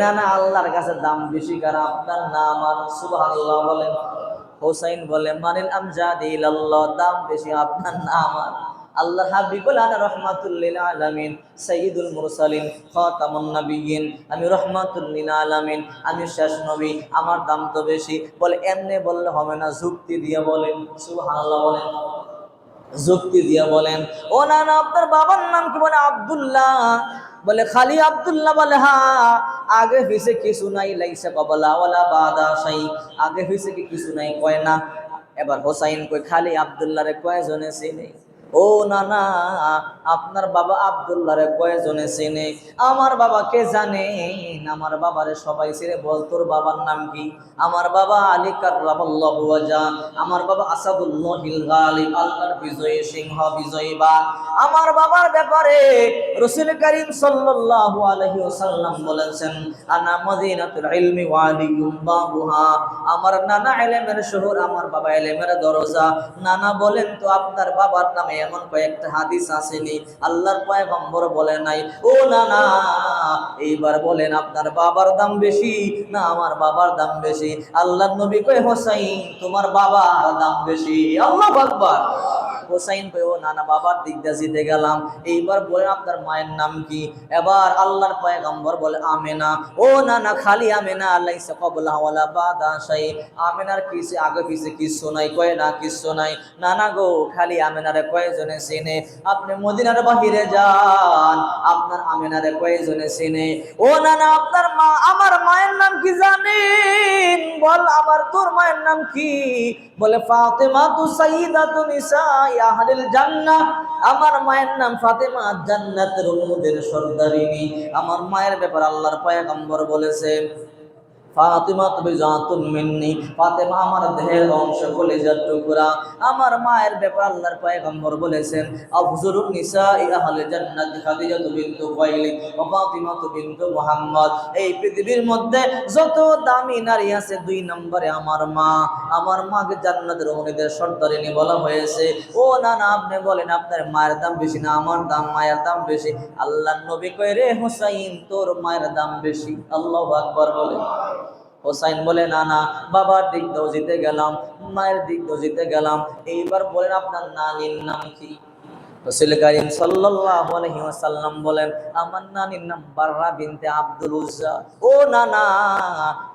নানা আল্লাহর কাছে দাম বেশি কারণ আপনার না আমার। সুবহানাল্লাহ বলেন। হোসাইন বলে মানিল আমজাদি ইলাল্লাহ, দাম বেশি আপনার না আমার। আল্লাহ হাবিবুল আনা রহমাতুল লিল আলামিন, সাইয়্যিদুল মুরসালিন, খাতামুন নবিয়্যিন, আমি রহমাতুল লিল আলামিন, আমি শেষ নবী, আমার দাম তো বেশি। বলে এমনি বললে হবে না, যুক্তি দিয়ে বলেন। সুবহানাল্লাহ বলেন। যুক্তি দিয়ে বলেন। ও না না, আপনার বাবার নাম কি? বলে আব্দুল্লাহ। বলে খালি আব্দুল্লাহ? বলে হ্যাঁ। আগে পিছে কিছু নাই, লাইসা কবলা ওয়ালা বাদা শাই, আগে পিছে কি কিছু নাই? কয় না। এবার হোসাইন কই খালি আব্দুল্লাহ রে কয়জনে চিনে? ও না না, আপনার বাবা আব্দুল্লাহ রে কয়জনে চিনে? আমার বাবাকে জানে, আমার বাবারে সবাই চিনে। বল তোর বাবার নাম কি? আমার বাবা আলী কাররামাল্লাহু ওয়াজহা, আমার বাবা আসাদুল্লাহিল গালিব, আল্লাহর বিজয়ী সিংহ, বিজয়ী বাঘ। আমার বাবার ব্যাপারে রাসূল করিম সাল্লাল্লাহু আলাইহি ওয়াসাল্লাম বলেছেন, আনা মদিনাতুল ইলমি ওয়া আলিয়ুম বাবুহা, আমার নানা ইলমের শহর, আমার বাবা ইলমের দরজা। নানা বলেন তো আপনার বাবার নামে এমন কয়েকটা হাদিস আসেনি আল্লাহর পয়গম্বর বলে নাই? ও নানা, এইবার বলেন আপনার বাবার দাম বেশি না আমার বাবার দাম বেশি? আল্লাহর নবী কয় হোসাইন তোমার বাবার দাম বেশি। আল্লাহু আকবার। হোসাইন কয় ও নানা, বাবার দিক দিয়ে জিতে গেলাম। এইবার বলেন আপনার মায়ের নাম কি? এবার আল্লাহর পয়গম্বর বলে আমেনা। ও নানা খালি আমেনা, লাইসা ক্বাবলা ওয়ালা বাদা শাই, আমেনার কিছু আগে পিছে কিছু নাই? কয় না কিছু নাই। নানা গো, খালি আমেনারে কয়জনে চিনে? আপনি মদিনার বাহিরে যান, আপনার আমেনারে কয়জনে চিনে? ও নানা, আপনার মা, আমার মায়ের নাম কি জানেন? বল আমার তোর মায়ের নাম কি? বলে ফাতেমা তু সাইয়্যিদাতু নিসাই আহলিল জান্নাহ, আমার মায়ের নাম ফাতেমা, জান্নাতের উম্মুদের সর্দারিনী। আমার মায়ের ব্যাপার আল্লাহর পয়গম্বর বলেছে ফাতিমা বিজাতুন মিন্নি, ফাতেমা আমার দেহের অংশ, কলিজার টুকরা। আমার মায়ের ব্যাপার আল্লাহর পয়গম্বর বলেছেন আফজলুন নিসাই আহলে জান্নাত খাদিজা বিনতু খুয়াইলিদ ওয়া ফাতিমা বিনতু মুহাম্মদ। এই পৃথিবীর মধ্যে যত দামি নারী আছে, 2 নম্বরে আমার মা। আমার মাকে জান্নাতের উম্মুদের সর্দারিনী বলা হয়েছে। ও না না, আপনি বলেন আপনার মায়ের দাম বেশি না আমার দাম মায়ের দাম বেশি? আল্লাহর নবী কয় রে হোসাইন তোর মায়ের দাম বেশি। আল্লাহু আকবার বলে। হোসাইন বলে না না, বাবার দিক দিয়েও জিতে গেলাম, মায়ের দিক দিয়েও জিতে গেলাম। এইবার বলেন আপনার নানির নাম কি? রাসূল করিম সাল্লাল্লাহু আলাইহি ওয়াসাল্লাম বলেন আমার নানির নাম বাররা বিনতে আব্দুল উজ্জা। ও না না,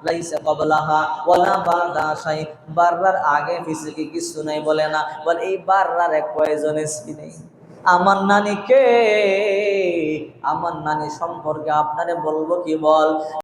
লাইসা ক্বাবলাহা ওয়ালা বাদা শাই, বাররার আগে পিছে কি কিছু নাই? বলে না। বল এই বাররার এক কয়জনে চিনে? আমার নানিকে, আমার নানি সম্পর্কে আপনারে বলবো কি? বল।